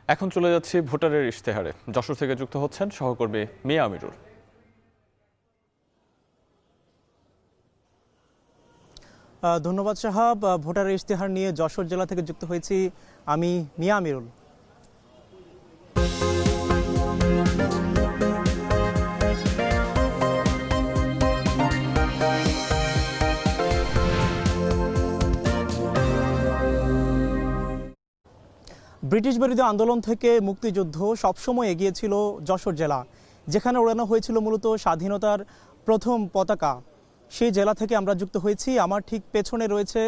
এখন চলে যাচ্ছি ভোটারের ইশতেহারে। যশোর থেকে যুক্ত হচ্ছেন সহকর্মী মিয়া আমিরুল। ধন্যবাদ সাহাব। ভোটারের ইশতেহার নিয়ে যশোর জেলা থেকে যুক্ত হয়েছি আমি মিয়া আমিরুল। ব্রিটিশ বিরোধী আন্দোলন থেকে মুক্তিযুদ্ধ সবসময় এগিয়েছিল যশোর জেলা, যেখানে ওড়ানো হয়েছিল মূলত স্বাধীনতার প্রথম পতাকা। সেই জেলা থেকে আমরা যুক্ত হয়েছি। আমার ঠিক পেছনে রয়েছে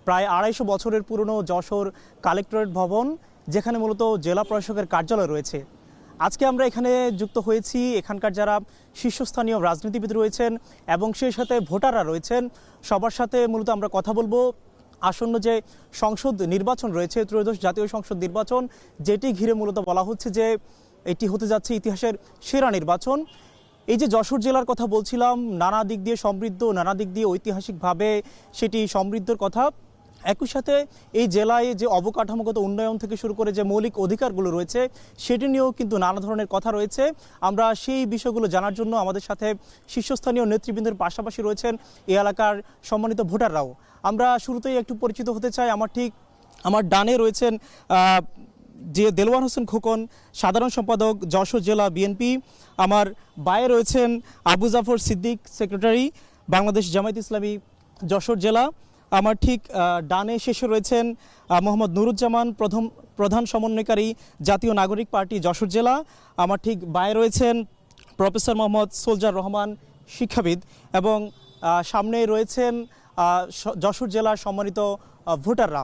প্রায় ২৫০ বছরের পুরনো যশোর কালেক্টরেট ভবন, যেখানে মূলত জেলা প্রশাসকের কার্যালয় রয়েছে। আজকে আমরা এখানে যুক্ত হয়েছি, এখানকার যারা শীর্ষস্থানীয় রাজনীতিবিদ রয়েছেন এবং সেই সাথে ভোটাররা রয়েছেন, সবার সাথে মূলত আমরা কথা বলবো। আসন্ন যে সংসদ নির্বাচন রয়েছে, ত্রয়োদশ জাতীয় সংসদ নির্বাচন, যেটি ঘিরে মূলত বলা হচ্ছে যে এটি হতে যাচ্ছে ইতিহাসের সেরা নির্বাচন। এই যে যশোর জেলার কথা বলছিলাম, নানা দিক দিয়ে সমৃদ্ধ, নানা দিক দিয়ে ঐতিহাসিকভাবে সেটি সমৃদ্ধর কথা। একই সাথে এই জেলায় যে অবকাঠামোগত উন্নয়ন থেকে শুরু করে যে মৌলিক অধিকারগুলো রয়েছে, সেটি নিয়েও কিন্তু নানা ধরনের কথা রয়েছে। আমরা সেই বিষয়গুলো জানার জন্য আমাদের সাথে শীর্ষস্থানীয় নেতৃবৃন্দের পাশাপাশি রয়েছেন এই এলাকার সম্মানিত ভোটাররাও। আমরা শুরুতেই একটু পরিচিত হতে চাই। আমার ডানে রয়েছেন যে দেলোয়ার হোসেন খোকন, সাধারণ সম্পাদক যশোর জেলা বিএনপি। আমার বায়ে রয়েছেন আবু জাফর সিদ্দিক, সেক্রেটারি বাংলাদেশ জামায়াত ইসলামী যশোর জেলা। আমার ঠিক ডানে শেষে রয়েছেন মোহাম্মদ নুরুজ্জামান, প্রধান সমন্বয়কারী জাতীয় নাগরিক পার্টি যশোর জেলা। আমার ঠিক বায়ে রয়েছেন প্রফেসর মোহাম্মদ সোলজার রহমান, শিক্ষাবিদ। এবং সামনে রয়েছেন যশোর জেলার সম্মানিত ভোটাররা।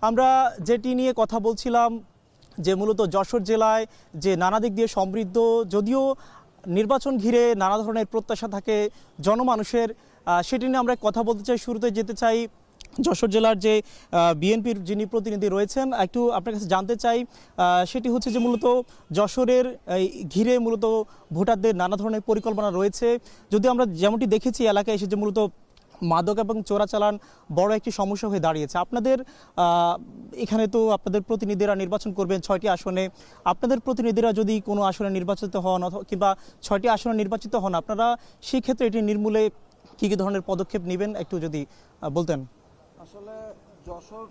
আমরা যেটি নিয়ে কথা বলছিলাম, যে মূলত যশোর জেলায় যে নানা দিক দিয়ে সমৃদ্ধ, যদিও নির্বাচন ঘিরে নানা ধরনের প্রত্যাশা থাকে জনমানুষের, সেটি নিয়ে আমরা কথা বলতে চাই। শুরুতে যেতে চাই যশোর জেলার যে বিএনপির যিনি প্রতিনিধি রয়েছেন, একটু আপনার কাছে জানতে চাই, সেটি হচ্ছে যে মূলত যশোরের ঘিরে মূলত ভোটারদের নানা ধরনের পরিকল্পনা রয়েছে। যদি আমরা যেমনটি দেখেছি এলাকায় এসে যে মূলত মাদক এবং চোরাচালান বড় একটি সমস্যা হয়ে দাঁড়িয়েছে। আপনাদের এখানে তো আপনাদের প্রতিনিধিরা নির্বাচন করবেন ৬টি আসনে। আপনাদের প্রতিনিধিরা যদি কোনো আসনে নির্বাচিত হন কিংবা ৬টি আসনে নির্বাচিত হন, আপনারা সেই ক্ষেত্রে এটি নির্মূলে কী কী ধরনের পদক্ষেপ নেবেন একটু যদি বলতেন। আসলে যশোর,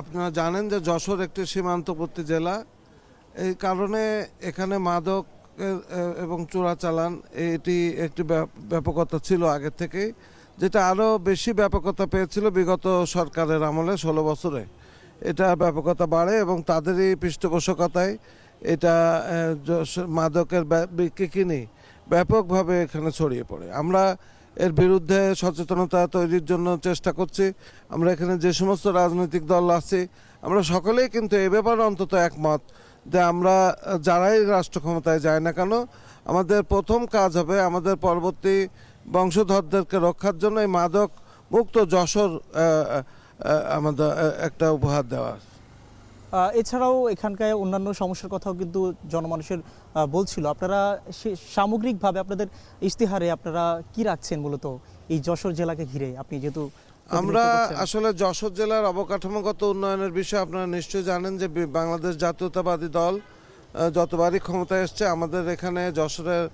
আপনারা জানেন যে যশোর একটি সীমান্তবর্তী জেলা। এই কারণে এখানে মাদক এবং চোরাচালান এটি একটি ব্যাপকতা ছিল আগে থেকেই, যেটা আরও বেশি ব্যাপকতা পেয়েছিল বিগত সরকারের আমলে ১৬ বছরে। এটা ব্যাপকতা বাড়ে এবং তাদেরই পৃষ্ঠপোষকতায় এটা মাদকের কিনি ব্যাপকভাবে এখানে ছড়িয়ে পড়ে। আমরা এর বিরুদ্ধে সচেতনতা তৈরির জন্য চেষ্টা করছি। আমরা এখানে যে সমস্ত রাজনৈতিক দল আছে, আমরা সকলেই কিন্তু এ ব্যাপারে অন্তত একমত যে আমরা যারাই রাষ্ট্র ক্ষমতায় যায় না কেন, আমাদের প্রথম কাজ হবে আমাদের পরবর্তী বংশধরদেরকে রক্ষার জন্য এই মাদক মুক্ত যশোর আমাদের একটা উপহার দেওয়া। এছাড়াও এখানকার অন্যান্য সমস্যার কথাও কিন্তু জনমানুষের বলছিল। আপনারা সামগ্রিকভাবে আপনাদের ইশতেহারে আপনারা কি রাখছেন মূলত এই যশোর জেলাকে ঘিরে? আপনি যেহেতু আমরা আসলে যশোর জেলার অবকাঠামোগত উন্নয়নের বিষয়ে আপনারা নিশ্চয়ই জানেন যে বাংলাদেশ জাতীয়তাবাদী দল যতবারই ক্ষমতায় এসছে, আমাদের এখানে যশোরের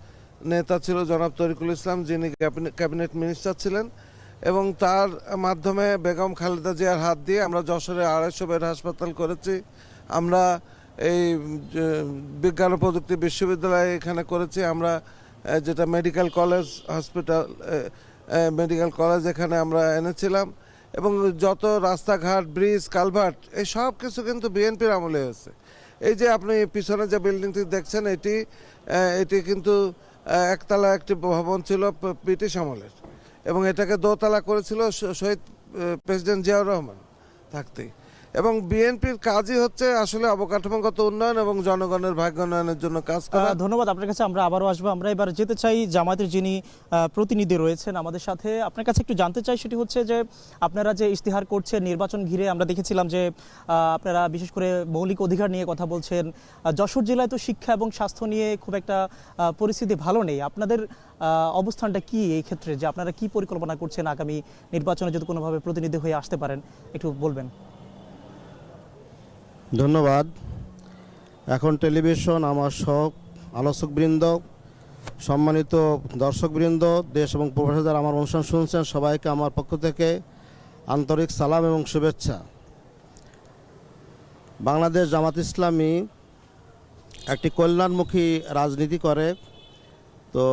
নেতা ছিল জনাব তরিকুল ইসলাম, যিনি ক্যাবিনেট মিনিস্টার ছিলেন, এবং তার মাধ্যমে বেগম খালেদা জিয়ার হাত দিয়ে আমরা যশোরে ২৫০ বেড হাসপাতাল করেছি। আমরা এই বিজ্ঞান ও প্রযুক্তি বিশ্ববিদ্যালয় এখানে করেছি। আমরা যেটা মেডিকেল কলেজ এখানে আমরা এনেছিলাম, এবং যত রাস্তাঘাট, ব্রিজ, কালভার্ট, এই সব কিছু কিন্তু বিএনপির আমলে হয়েছে। এই যে আপনি পিছনে যে বিল্ডিংটি দেখছেন, এটি কিন্তু একতলা একটি ভবন ছিল ব্রিটিশ আমলের, এবং এটাকে দোতলা করেছিল শহীদ প্রেসিডেন্ট জিয়াউর রহমান থাকতেই। এবং বিএনপির কাজই হচ্ছে আসলে অবকাঠামোগত উন্নয়ন এবং জনগণের ভাগ্য উন্নয়নের জন্য কাজ করা। ধন্যবাদ আপনার কাছে। আমরা আবারও আসবো। আমরা এবার যেতে চাই জামায়াতের যিনি প্রতিনিধি রয়েছেন আমাদের সাথে। আপনার কাছে একটু জানতে চাই, সেটি হচ্ছে যে আপনারা যে ইশতেহার করছেন নির্বাচন ঘিরে, আমরা দেখেছিলাম যে আপনারা বিশেষ করে মৌলিক অধিকার নিয়ে কথা বলছেন। যশোর জেলায় তো শিক্ষা এবং স্বাস্থ্য নিয়ে খুব একটা পরিস্থিতি ভালো নেই। আপনাদের অবস্থানটা কি এই ক্ষেত্রে, যে আপনারা কি পরিকল্পনা করছেন আগামী নির্বাচনে যদি কোনোভাবে প্রতিনিধি হয়ে আসতে পারেন, একটু বলবেন। ধন্যবাদ। এখন টেলিভিশন, আমার সহ আলোচকবৃন্দ, সম্মানিত দর্শকবৃন্দ, দেশ এবং প্রবাসী যারা আমার অনুষ্ঠান শুনছেন, সবাইকে আমার পক্ষ থেকে আন্তরিক সালাম এবং শুভেচ্ছা। বাংলাদেশ জামাত ইসলামী একটি কল্যাণমুখী রাজনীতি করে। তো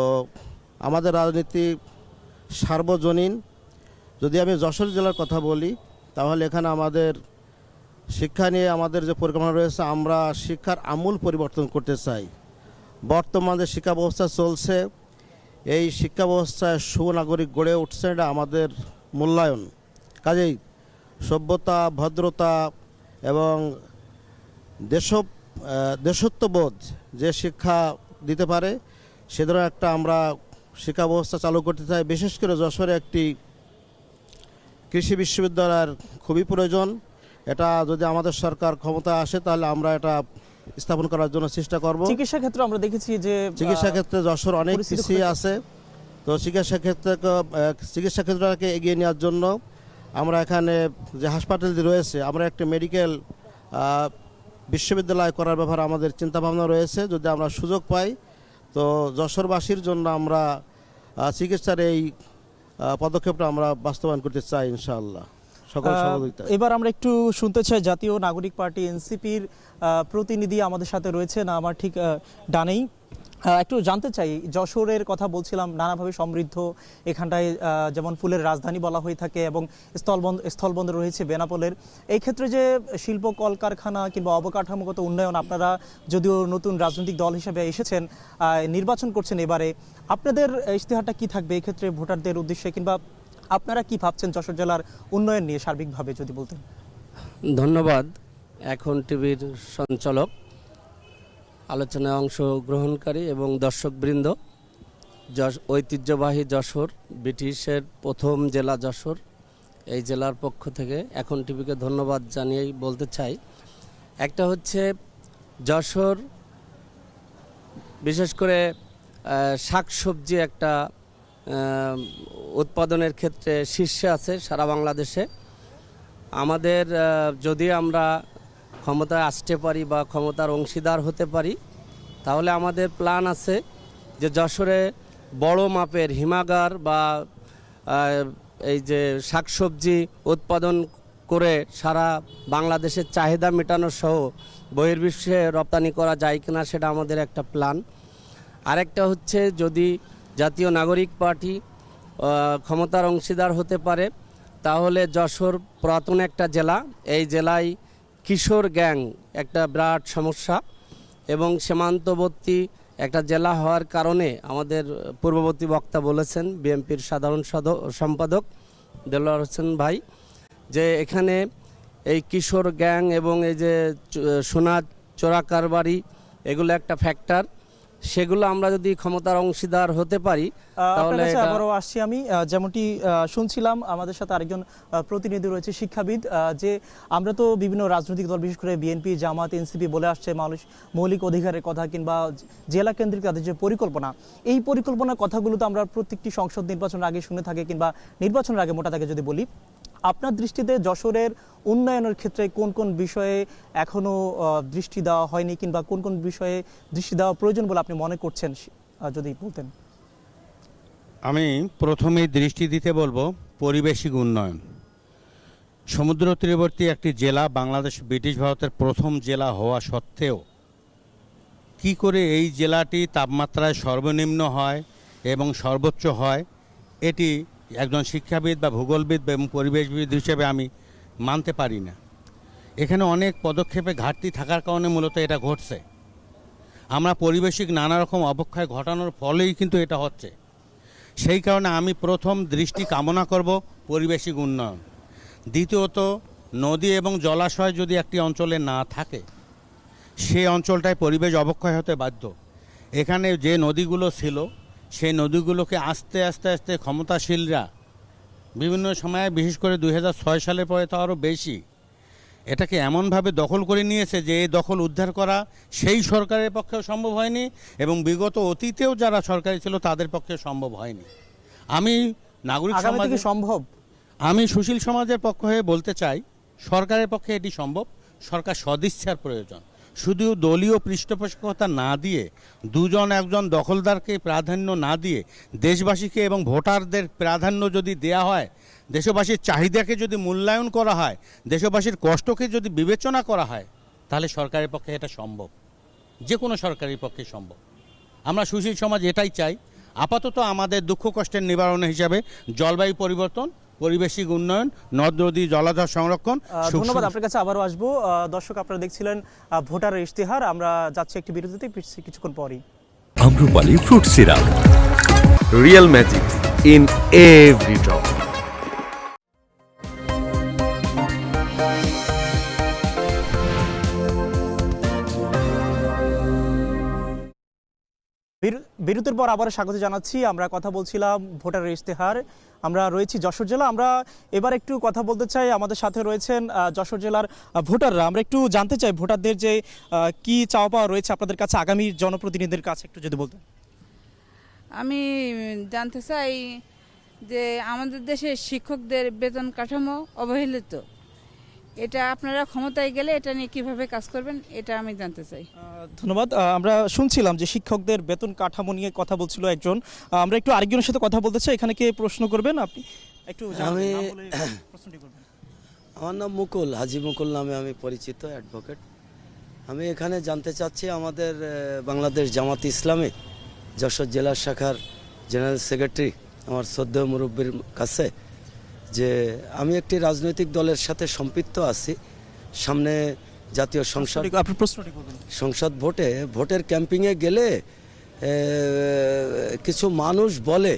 আমাদের রাজনীতি সার্বজনীন। যদি আমি যশোর জেলার কথা বলি, তাহলে এখানে আমাদের শিক্ষা নিয়ে আমাদের যে পরিকল্পনা রয়েছে, আমরা শিক্ষার আমূল পরিবর্তন করতে চাই। বর্তমানে যে শিক্ষা ব্যবস্থা চলছে, এই শিক্ষা ব্যবস্থায় সুনাগরিক গড়ে উঠছে, এটা আমাদের মূল্যায়ন। কাজেই সভ্যতা, ভদ্রতা এবং দেশত্ববোধ যে শিক্ষা দিতে পারে, সে ধরনের একটা আমরা শিক্ষা ব্যবস্থা চালু করতে চাই। বিশেষ করে যশোরে একটি কৃষি বিশ্ববিদ্যালয়ের খুবই প্রয়োজন। এটা যদি আমাদের সরকার ক্ষমতা আসে, তাহলে আমরা এটা স্থাপন করার জন্য চেষ্টা করব। চিকিৎসা ক্ষেত্রে আমরা দেখেছি যে চিকিৎসা ক্ষেত্রে যশোর অনেক পিছিয়ে আছে। তো চিকিৎসা ক্ষেত্রটাকে এগিয়ে নেওয়ার জন্য আমরা এখানে যে হাসপাতালটি রয়েছে, আমরা একটা মেডিকেল বিশ্ববিদ্যালয় করার ব্যাপারে আমাদের চিন্তাভাবনা রয়েছে। যদি আমরা সুযোগ পাই, তো যশোরবাসীর জন্য আমরা চিকিৎসার এই পদক্ষেপটা আমরা বাস্তবায়ন করতে চাই ইনশাআল্লাহ। সকল সহযোগিতা। এবার আমরা একটু শুনতে চাই জাতীয় নাগরিক পার্টি এনসিপির প্রতিনিধি আমাদের সাথে রয়েছেন, আমার ঠিক ডানেই। একটু জানতে চাই, যশোরের কথা বলছিলাম, নানাভাবে সমৃদ্ধ। এখানটায় যেমন ফুলের রাজধানী বলা হয়ে থাকে এবং স্থলবন্দর রয়েছে বেনাপোলের। এই ক্ষেত্রে যে শিল্প কলকারখানা কিংবা অবকাঠামোগত উন্নয়ন, আপনারা যদিও নতুন রাজনৈতিক দল হিসেবে এসেছেন, নির্বাচন করছেন এবারে, আপনাদের ইশতেহারটা কি থাকবে এই ক্ষেত্রে ভোটারদের উদ্দেশ্যে, কিংবা আপনারা কি ভাবছেন যশোর জেলার উন্নয়ন নিয়ে সার্বিকভাবে যদি বলতেন? ধন্যবাদ। এখন টিভির সঞ্চালক, আলোচনায় অংশগ্রহণকারী এবং দর্শকবৃন্দ, ঐতিহ্যবাহী যশোর, ব্রিটিশের প্রথম জেলা যশোর, এই জেলার পক্ষ থেকে এখন টিভিকে ধন্যবাদ জানিয়েই বলতে চাই। একটা হচ্ছে যশোর বিশেষ করে শাকসবজি একটা উৎপাদনের ক্ষেত্রে শীর্ষে আছে সারা বাংলাদেশে। আমাদের যদি আমরা ক্ষমতায় আসতে পারি বা ক্ষমতার অংশীদার হতে পারি, তাহলে আমাদের প্ল্যান আছে যে যশোরে বড় মাপের হিমাগার বা এই যে শাকসবজি উৎপাদন করে সারা বাংলাদেশের চাহিদা মেটানো সহ বহির্বিশ্বে রপ্তানি করা যায় কিনা, সেটা আমাদের একটা প্ল্যান। আরেকটা হচ্ছে যদি জাতীয় নাগরিক পার্টি ক্ষমতার অংশীদার হতে পারে, তাহলে যশোর পুরাতন একটা জেলা, এই জেলায় কিশোর গ্যাং একটা বিরাট সমস্যা এবং সীমান্তবর্তী একটা জেলা হওয়ার কারণে আমাদের পূর্ববর্তী বক্তা বলেছেন, বিএনপির সাধারণ সম্পাদক দেলোয়ার হোসেন ভাই, যে এখানে এই কিশোর গ্যাং এবং এই যে সোনা চোরা কারবারি, এগুলো একটা ফ্যাক্টর। সেগুলো আমরা যদি ক্ষমতার অংশীদার হতে পারি, তাহলে আবারও আসছি আমি। যেমনটি শুনছিলাম, আমাদের সাথে আরেকজন প্রতিনিধি রয়েছে, শিক্ষাবিদ, যে আমরা তো বিভিন্ন রাজনৈতিক দল, বিশেষ করে বিএনপি, জামাত, এনসিপি বলে আসছে মৌলিক অধিকারের কথা কিংবা জেলা কেন্দ্রিক তাদের যে পরিকল্পনা, এই পরিকল্পনার কথাগুলো তো আমরা প্রত্যেকটি সংসদ নির্বাচনের আগে শুনে থাকি কিংবা নির্বাচনের আগে মোটা থাকে যদি বলি। আপনার দৃষ্টিতে যশোরের উন্নয়নের ক্ষেত্রে কোন কোন বিষয়ে এখনো দৃষ্টি দেওয়া হয়নি কিংবা কোন কোন বিষয়ে দৃষ্টি দেওয়া প্রয়োজন বলে আপনি মনে করছেন, যদি বলতেন? আমি প্রথমেই দৃষ্টি দিতে বলবো পরিবেশিক উন্নয়ন। সমুদ্র তীরবর্তী একটি জেলা, বাংলাদেশ ব্রিটিশ ভারতের প্রথম জেলা হওয়া সত্ত্বেও কি করে এই জেলাটি তাপমাত্রায় সর্বনিম্ন হয় এবং সর্বোচ্চ হয়, এটি একজন শিক্ষাবিদ বা ভূগোলবিদ এবং পরিবেশবিদ হিসেবে আমি মানতে পারি না। এখানে অনেক পদক্ষেপে ঘাটতি থাকার কারণে মূলত এটা ঘটছে। আমরা পরিবেশিক নানা রকম অবক্ষয় ঘটানোর ফলেই কিন্তু এটা হচ্ছে। সেই কারণে আমি প্রথম দৃষ্টি কামনা করব পরিবেশিক উন্নয়ন। দ্বিতীয়ত, নদী এবং জলাশয় যদি একটি অঞ্চলে না থাকে, সে অঞ্চলটায় পরিবেশ অবক্ষয় হতে বাধ্য। এখানে যে নদীগুলো ছিল, সেই নদীগুলোকে আস্তে আস্তে আস্তে ক্ষমতাশীলরা বিভিন্ন সময়ে, বিশেষ করে 2006 সালের পরে তো আরও বেশি, এটাকে এমনভাবে দখল করে নিয়েছে যে এই দখল উদ্ধার করা সেই সরকারের পক্ষেও সম্ভব হয়নি এবং বিগত অতীতেও যারা সরকারি ছিল তাদের পক্ষে সম্ভব হয়নি। আমি নাগরিক সমাজ, সম্ভব, আমি সুশীল সমাজের পক্ষ হয়ে বলতে চাই, সরকারের পক্ষে এটি সম্ভব। সরকার সদিচ্ছার প্রয়োজন। শুধু দলীয় পৃষ্ঠপোষকতা না দিয়ে, দুজন একজন দখলদারকে প্রাধান্য না দিয়ে দেশবাসীকে এবং ভোটারদের প্রাধান্য যদি দেয়া হয়, দেশবাসীর চাহিদাকে যদি মূল্যায়ন করা হয়, দেশবাসীর কষ্টকে যদি বিবেচনা করা হয়, তাহলে সরকারের পক্ষে এটা সম্ভব, যে কোনো সরকারের পক্ষে সম্ভব। আমরা সুশীল সমাজ এটাই চাই। আপাতত আমাদের দুঃখ কষ্টের নিবারণ হিসাবে জলবায়ু পরিবর্তন, পরিবেশিক উন্নয়ন, নদ নদী জলাধার সংরক্ষণ। ধন্যবাদ, আপনার কাছে আবারও আসবো। দর্শক, আপনারা দেখছিলেন ভোটারের ইশতেহার। আমরা যাচ্ছি একটি বিরতিতে, ফিরছি কিছুক্ষণ পরই। Amrapali fruit syrup, real magic in every drop. বিরতির পর আবার স্বাগত জানাচ্ছি। আমরা কথা বলছিলাম ভোটারের ইশতেহার। আমরা রয়েছি যশোর জেলা। আমরা এবার একটু কথা বলতে চাই, আমাদের সাথে রয়েছেন যশোর জেলার ভোটাররা। আমরা একটু জানতে চাই ভোটারদের যে কি চাওয়া পাওয়া রয়েছে আপনাদের কাছে, আগামী জনপ্রতিনিধিদের কাছে একটু যদি বলতেন। আমি জানতে চাই যে আমাদের দেশের শিক্ষকদের বেতন কাঠামো অবহেলিত, এটা আপনারা ক্ষমতায় গেলে এটা নিয়ে কিভাবে কাজ করবেন, এটা আমি জানতে চাই। ধন্যবাদ। আমরা শুনছিলাম যে শিক্ষকদের বেতন কাঠামো নিয়ে কথা বলছিল একজন। আমরা একটু আরেকজনের সাথে কথা বলতে চাই। এখানে কে প্রশ্ন করবেন? আপনি একটু প্রশ্নটি করবেন। আমার নাম মুকুল, হাজি মুকুল নামে আমি পরিচিত, অ্যাডভোকেট। আমি এখানে জানতে চাচ্ছি আমাদের বাংলাদেশ জামাত ইসলামী যশোর জেলা শাখার জেনারেল সেক্রেটারি আমার শ্রদ্ধেয় মুরব্বীর কাছে যে আমি একটি রাজনৈতিক দলের সাথে সম্পৃক্ত আছি। সামনে জাতীয় সংসদ ভোটের ক্যাম্পিংয়ে গেলে কিছু মানুষ বলে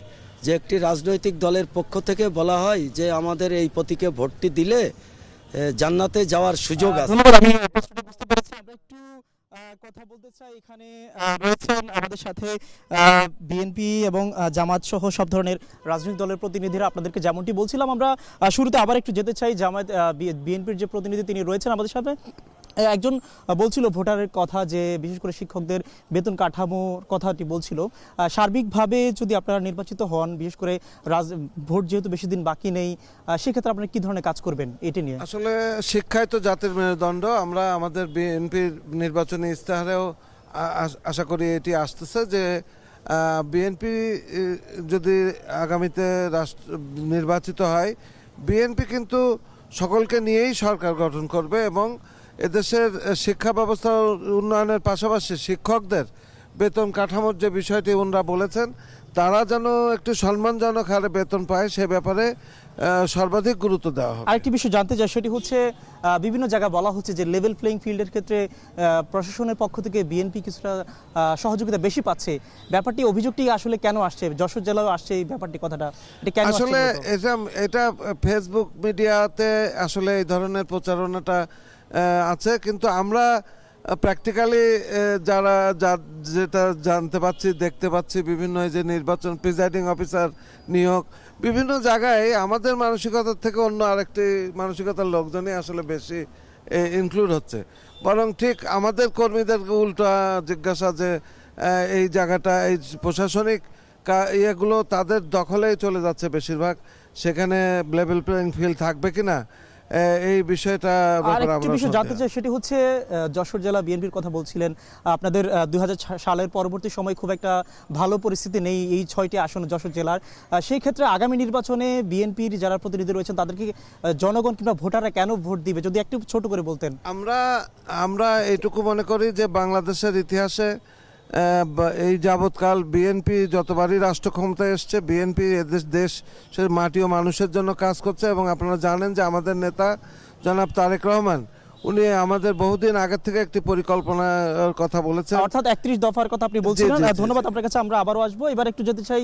যে একটি রাজনৈতিক দলের পক্ষ থেকে বলা হয় যে আমাদের এই প্রতীকে ভোটটি দিলে জান্নাতে যাওয়ার সুযোগ আছে। আমি প্রশ্নটি বুঝতে পেরেছি। আমরা একটু কথা বলতে চাই। এখানে রয়েছেন আমাদের সাথে বিএনপি এবং জামাত সহ সব ধরনের রাজনৈতিক দলের প্রতিনিধিরা। আপনাদেরকে যেমনটি বলছিলাম, আমরা শুরুতে আবার একটু যেতে চাই। জামাত বিএনপির যে প্রতিনিধি তিনি রয়েছেন আমাদের সাথে। একজন বলছিল ভোটারের কথা, যে বিশেষ করে শিক্ষকদের বেতন কাঠামোর কথাটি বলছিল। সার্বিকভাবে যদি আপনারা নির্বাচিত হন, বিশেষ করে ভোট যেহেতু বেশি দিন বাকি নেই, সেক্ষেত্রে আপনারা কী ধরনের কাজ করবেন এটি নিয়ে? আসলে শিক্ষাই তো জাতির মেরুদণ্ড। আমরা আমাদের বিএনপির নির্বাচনী ইশতেহারেও আশা করি এটি আসতেছে যে বিএনপি যদি আগামীতে নির্বাচিত হয়, বিএনপি কিন্তু সকলকে নিয়েই সরকার গঠন করবে এবং এদেশের শিক্ষা ব্যবস্থা উন্নয়নের পাশাপাশি শিক্ষকদের বেতন কাঠামোর যে বিষয়টি ওনারা বলেছেন, তারা যেন একটু সম্মানজনক হারে বেতন পায় সে ব্যাপারে সর্বাধিক গুরুত্ব দেওয়া হবে। আরেকটি বিষয় জানতে চাই, সেটি হচ্ছে বিভিন্ন জায়গায় বলা হচ্ছে যে লেভেল প্লেইং ফিল্ডের ক্ষেত্রে প্রশাসনের পক্ষ থেকে বিএনপি কিছুটা সহযোগিতা বেশি পাচ্ছে। ব্যাপারটি, অভিযোগটি আসলে কেন আসছে? যশোর জেলাও আসছে এই ব্যাপারটি, কথাটা এটা কেন আসলে এটা ফেসবুক মিডিয়াতে আসলে এই ধরনের প্রচারণাটা আছে, কিন্তু আমরা প্র্যাকটিক্যালি যেটা জানতে পাচ্ছি, দেখতে পাচ্ছি, বিভিন্ন যে নির্বাচন প্রিজাইডিং অফিসার নিয়োগ, বিভিন্ন জায়গায় আমাদের মানসিকতার থেকে অন্য আরেকটি মানসিকতার লোকজনই আসলে বেশি ইনক্লুড হচ্ছে। বরং ঠিক আমাদের কর্মীদেরকে উল্টা জিজ্ঞাসা যে এই জায়গাটা, এই প্রশাসনিক ইয়েগুলো তাদের দখলেই চলে যাচ্ছে বেশিরভাগ, সেখানে লেভেল প্লেইং ফিল্ড থাকবে কিনা এই বিষয়টা। আরেকটি বিষয় জানতে চাই, সেটি হচ্ছে যশোর জেলা বিএনপির কথা বলছিলেন। আপনাদের 2000 সালের পরবর্তী সময় খুব একটা ভালো পরিস্থিতি নেই এই 6টি আসন যশোর জেলার। সেই ক্ষেত্রে আগামী নির্বাচনে বিএনপির যারা প্রতিনিধি রয়েছেন তাদেরকে জনগণ কিংবা ভোটাররা কেন ভোট দিবে, যদি একটু ছোট করে বলতেন। আমরা এইটুকু মনে করি যে বাংলাদেশের ইতিহাসে এই যাবৎকাল বিএনপি যতবারই রাষ্ট্র ক্ষমতায় এসছে, বিএনপি দেশের মাটি ও মানুষের জন্য কাজ করছে। এবং আপনারা জানেন যে আমাদের নেতা জনাব তারেক রহমান, উনি আমাদের বহুদিন আগের থেকে একটি পরিকল্পনার কথা বলেছেন, অর্থাৎ 31 দফার কথা আপনি বলছিলেন। ধন্যবাদ আপনার কাছে। আমরা আবারও আসবো। এবার একটু যেতে চাই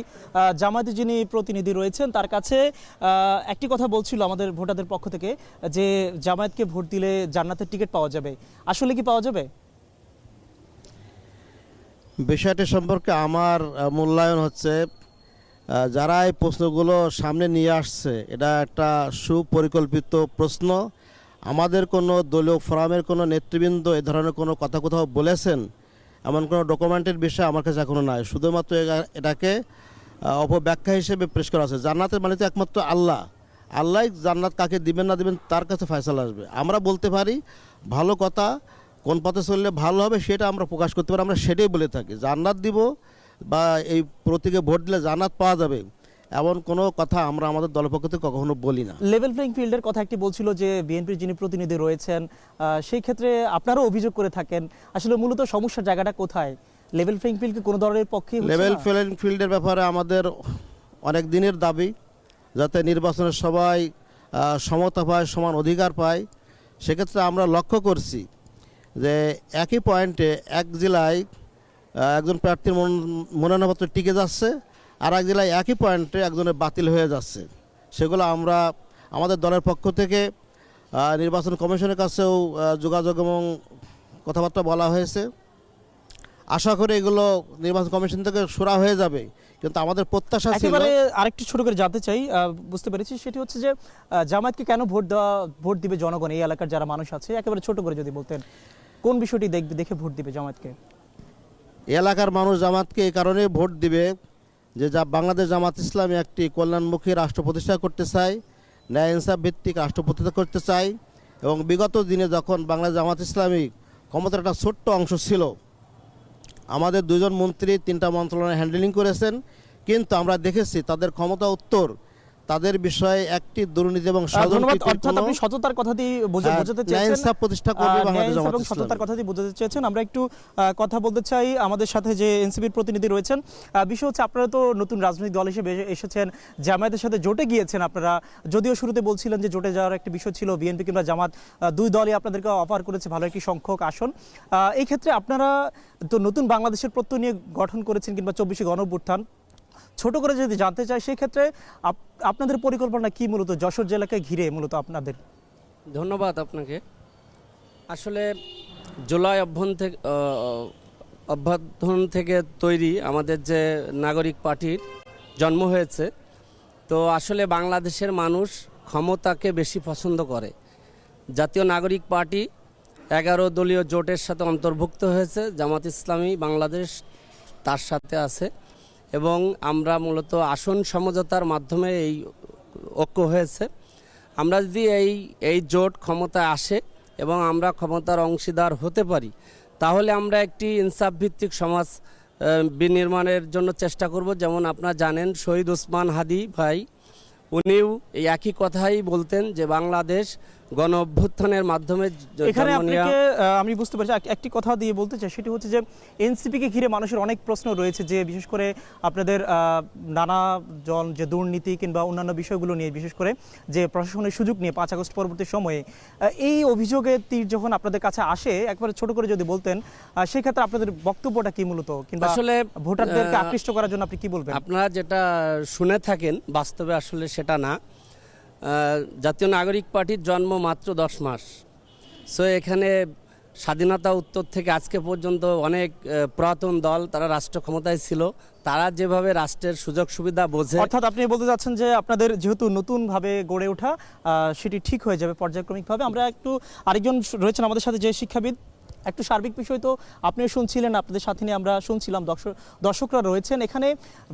জামায়াতের যিনি প্রতিনিধি রয়েছেন তার কাছে। একটি কথা বলছিল আমাদের ভোটারদের পক্ষ থেকে যে জামায়াতকে ভোট দিলে জান্নাতের টিকিট পাওয়া যাবে, আসলে কি পাওয়া যাবে? বিষয়টি সম্পর্কে আমার মূল্যায়ন হচ্ছে, যারা এই প্রশ্নগুলো সামনে নিয়ে আসছে এটা একটা সুপরিকল্পিত প্রশ্ন। আমাদের কোনো দলীয় ফোরামের কোনো নেতৃবৃন্দ এ ধরনের কোনো কথা কোথাও বলেছেন এমন কোনো ডকুমেন্টের বিষয় আমার কাছে এখনও নাই। শুধুমাত্র এটাকে অপব্যাখ্যা হিসেবে পেশ করা আছে। জান্নাতের মানে তো একমাত্র আল্লাহ জান্নাত কাকে দিবেন না দিবেন তার কাছে ফয়সালা আসবে। আমরা বলতে পারি ভালো কথা, কোন পথে চললে ভালো হবে সেটা আমরা প্রকাশ করতে পারি। আমরা সেটাই বলে থাকি, জান্নাত দিব বা এই প্রতীকে ভোট দিলে জান্নাত পাওয়া যাবে এমন কোনো কথা আমরা আমাদের দলের পক্ষ থেকে কখনো বলি না। লেভেল প্লেইং ফিল্ডের কথা একটি বলছিল যে বিএনপির যিনি প্রতিনিধি রয়েছেন সেই ক্ষেত্রে আপনারাও অভিযোগ করে থাকেন, আসলে মূলত সমস্যার জায়গাটা কোথায়? লেভেল প্লেইং ফিল্ড কি কোনো দলের পক্ষে লেভেল প্লেইং ফিল্ডের ব্যাপারে আমাদের অনেক দিনের দাবি, যাতে নির্বাচনের সবাই সমতা পায়, সমান অধিকার পায়। সেক্ষেত্রে আমরা লক্ষ্য করছি যে একই পয়েন্টে এক জেলায় একজন প্রার্থীর মনোনয়নপত্র টিকে যাচ্ছে, আর এক জেলায় একই পয়েন্টে একজনের বাতিল হয়ে যাচ্ছে। সেগুলো আমরা আমাদের দলের পক্ষ থেকে নির্বাচন কমিশনের কাছেও যোগাযোগ এবং কথাবার্তা বলা হয়েছে। আশা করি এগুলো নির্বাচন কমিশন থেকে সুরা হয়ে যাবে, কিন্তু আমাদের প্রত্যাশা ছিল। একেবারে আরেকটি ছোট করে জানতে চাই, বুঝতে পেরেছি সেটি হচ্ছে যে জামায়াতকে কেন ভোট দিবে জনগণ, এই এলাকার যারা মানুষ আছে, একেবারে ছোট করে যদি বলতেন কোন বিষয়টি দেখে ভোট দিবে জামায়াতকে? এলাকার মানুষ জামাতকে এই কারণে ভোট দিবে যে বাংলাদেশ জামাত ইসলামী একটি কল্যাণমুখী রাষ্ট্র প্রতিষ্ঠা করতে চায়, ন্যায় ইনসাফ ভিত্তিক রাষ্ট্র প্রতিষ্ঠা করতে চায়। এবং বিগত দিনে যখন বাংলাদেশ জামাত ইসলামী ক্ষমতার একটা ছোট্ট অংশ ছিল, আমাদের 2 জন মন্ত্রী 3টা মন্ত্রণালয় হ্যান্ডেলিং করেছেন, কিন্তু আমরা দেখেছি তাদের ক্ষমতা উত্তর, তাদের বিষয়ে একটি দুর্নীতি এবং আপনি সততার কথা দিয়ে বোঝাতে চেয়েছেন, ইনসাফ প্রতিষ্ঠা করবে বাংলাদেশ জামাত ইসলামী। সততার কথা দিয়ে বোঝাতে চেয়েছেন। আমরা একটু কথা বলতে চাই আমাদের সাথে যে এনসিপির প্রতিনিধি রয়েছেন। বিষয় হচ্ছে আপনারা তো নতুন রাজনৈতিক দল হিসেবে এসেছেন, জামায়াতের সাথে জোটে গিয়েছেন আপনারা, যদিও শুরুতে বলছিলেন যে জোটে যাওয়ার একটা বিষয় ছিল, বিএনপি কিংবা জামাত 2 দলই আপনাদেরকে অফার করেছে ভালো একটি সংখ্যক আসন। এই ক্ষেত্রে আপনারা তো নতুন বাংলাদেশের প্রত্যয় নিয়ে গঠন করেছেন কিংবা 24শে গণঅভ্যুত্থান, ছোট করে যদি জানতে চাই সেই ক্ষেত্রে আপনাদের পরিকল্পনা কি মূলত যশোর জেলাকে ঘিরে মূলত আপনাদের? ধন্যবাদ আপনাকে। আসলে জুলাই অভ্যুত্থান থেকে তৈরি আমাদের যে নাগরিক পার্টির জন্ম হয়েছে, তো আসলে বাংলাদেশের মানুষ ক্ষমতাকে বেশি পছন্দ করে। জাতীয় নাগরিক পার্টি 11 দলীয় জোটের সাথে অন্তর্ভুক্ত হয়েছে, জামাত ইসলামী বাংলাদেশ তার সাথে আছে, এবং আমরা মূলত আসন সমঝোতার মাধ্যমে এই ঐক্য হয়েছে। আমরা যদি এই জোট ক্ষমতায় আসে এবং আমরা ক্ষমতার অংশীদার হতে পারি, তাহলে আমরা একটি ইনসাফ ভিত্তিক সমাজ বিনির্মাণের জন্য চেষ্টা করব। যেমন আপনারা জানেন শহীদ ওসমান হাদি ভাই, উনিও এই একই কথাই বলতেন যে বাংলাদেশ গণ অভ্যুত্থানের মাধ্যমে। এখানে আপনাকে আমি বুঝতে পারছি, একটি কথা দিয়ে বলতে চাই, সেটি হচ্ছে যে এনসিপিকে ঘিরে মানুষের অনেক প্রশ্ন রয়েছে, যে বিশেষ করে আপনাদের নানা জন যে দুর্নীতি কিংবা অন্যান্য বিষয়গুলো নিয়ে, বিশেষ করে যে প্রশাসনের সুযোগ নিয়ে 5 আগস্ট পরবর্তী সময়ে এই অভিযোগের তীর যখন আপনাদের কাছে আসে, একবারে ছোট করে যদি বলতেন সেই ক্ষেত্রে আপনাদের বক্তব্যটা কি মূলত, কিংবা আসলে ভোটারদেরকে আকৃষ্ট করার জন্য আপনি কি বলবেন? আপনারা যেটা শুনে থাকেন বাস্তবে আসলে সেটা না। জাতীয় নাগরিক পার্টির জন্ম মাত্র 10 মাস। সো এখানে স্বাধীনতা উত্তর থেকে আজকে পর্যন্ত অনেক পুরাতন দল তারা রাষ্ট্র ক্ষমতায় ছিল, তারা যেভাবে রাষ্ট্রের সুযোগ সুবিধা বোঝে। অর্থাৎ আপনি বলতে চাচ্ছেন যে আপনাদের যেহেতু নতুনভাবে গড়ে ওঠা, সেটি ঠিক হয়ে যাবে পর্যায়ক্রমিকভাবে। আমরা একটু আরেকজন রয়েছেন আমাদের সাথে যে শিক্ষাবিদ, একটু সার্বিক বিষয় তো আপনিও শুনছিলেন, আপনাদের সাথে নিয়ে আমরা শুনছিলাম, দর্শকরা রয়েছেন এখানে।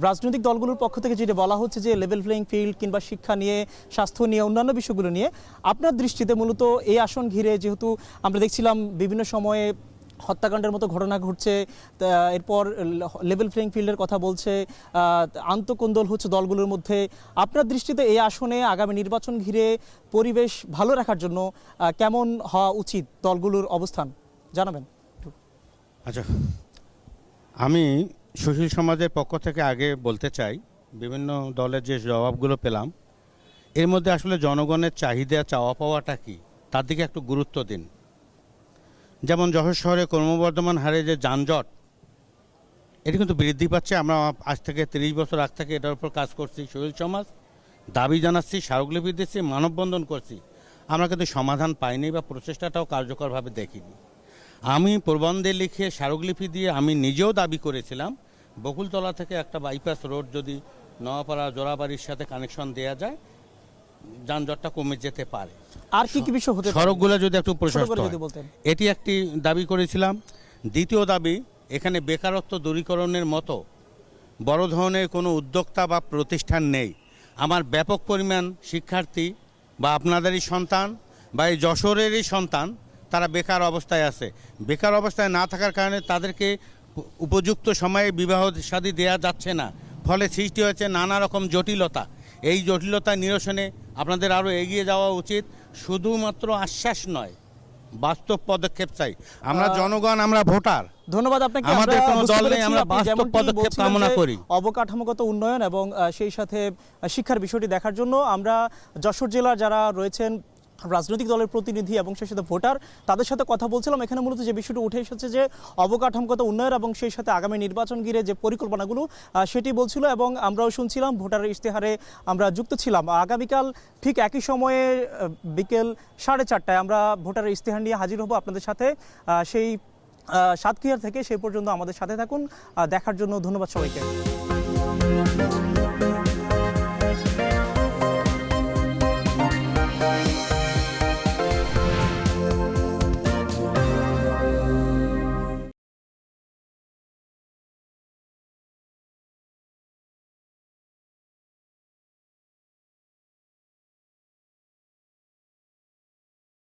রাজনৈতিক দলগুলোর পক্ষ থেকে যেটা বলা হচ্ছে যে লেভেল প্লেইং ফিল্ড কিংবা শিক্ষা নিয়ে, স্বাস্থ্য নিয়ে, অন্যান্য বিষয়গুলো নিয়ে আপনার দৃষ্টিতে মূলত এই আসন ঘিরে, যেহেতু আমরা দেখছিলাম বিভিন্ন সময়ে হত্যাকাণ্ডের মতো ঘটনা ঘটছে, এরপর লেভেল প্লেইং ফিল্ডের কথা বলছে, আন্তঃকোন্দল হচ্ছে দলগুলোর মধ্যে, আপনার দৃষ্টিতে এই আসনে আগামী নির্বাচন ঘিরে পরিবেশ ভালো রাখার জন্য কেমন হওয়া উচিত দলগুলোর অবস্থান জানাবেন? আচ্ছা, আমি সুশীল সমাজের পক্ষ থেকে আগে বলতে চাই, বিভিন্ন দলের যে জবাবগুলো পেলাম, এর মধ্যে আসলে জনগণের চাহিদা চাওয়া পাওয়াটা কি তার দিকে একটু গুরুত্ব দিন। যেমন যশোর শহরে ক্রমবর্ধমান হারে যে যানজট, এটি কিন্তু বৃদ্ধি পাচ্ছে। আমরা আজ থেকে 30 বছর আগ থেকে এটার উপর কাজ করছি, সুশীল সমাজ দাবি জানাচ্ছি, স্মারকলিপি দিচ্ছি, মানববন্ধন করছি, আমরা কিন্তু সমাধান পাইনি বা প্রচেষ্টাটাও কার্যকরভাবে দেখিনি। আমি প্রবন্ধে লিখে স্মারকলিপি দিয়ে আমি নিজেও দাবি করেছিলাম, বকুলতলা থেকে একটা বাইপাস রোড যদি নোয়াপাড়া জোড়াবাড়ির সাথে কানেকশন দেওয়া যায়, যানজটটা কমে যেতে পারে। আর কি কি বিষয় হতে পারে, সড়কগুলো যদি একটু প্রশস্ত হয়, এটি একটি দাবি করেছিলাম। দ্বিতীয় দাবি, এখানে বেকারত্ব দূরীকরণের মতো বড় ধরনের কোনো উদ্যোক্তা বা প্রতিষ্ঠান নেই। আমার ব্যাপক পরিমাণ শিক্ষার্থী বা আপনাদেরই সন্তান বা এই যশোরেরই সন্তান তারা বেকার অবস্থায় আছে। বেকার অবস্থায় না থাকার কারণে তাদেরকে উপযুক্ত সময়ে বিবাহ শাদী দেওয়া যাচ্ছে না, ফলে সৃষ্টি হয়েছে নানা রকম জটিলতা। এই জটিলতা নিরসনে আপনাদের আরও এগিয়ে যাওয়া উচিত। শুধুমাত্র আশ্বাস নয়, বাস্তব পদক্ষেপ চাই। আমরা জনগণ, আমরা ভোটার। ধন্যবাদ আপনাকে। আমাদের আমরা কোনো বুঝতে দল নেই, পেরেছি আমরা আপনি বাস্তব যেমনটি পদক্ষেপ বলছিলেন কামনা যে করি। অবকাঠামোগত উন্নয়ন এবং সেই সাথে শিক্ষার বিষয়টি দেখার জন্য আমরা যশোর জেলার যারা রয়েছেন রাজনৈতিক দলের প্রতিনিধি এবং সেই সাথে ভোটার, তাদের সাথে কথা বলছিলাম। এখানে মূলত যে বিষয়টি উঠে এসেছে যে অবকাঠামোগত উন্নয়ন এবং সেই সাথে আগামী নির্বাচন ঘিরে যে পরিকল্পনাগুলো সেটি বলছিল, এবং আমরাও শুনছিলাম, ভোটারের ইশতেহারে আমরা যুক্ত ছিলাম। আগামীকাল ঠিক একই সময়ে বিকেল 4:30টায় আমরা ভোটারের ইশতেহার নিয়ে হাজির হব আপনাদের সাথে সেই সাতক্ষীরা থেকে। সেই পর্যন্ত আমাদের সাথে থাকুন। দেখার জন্য ধন্যবাদ সবাইকে।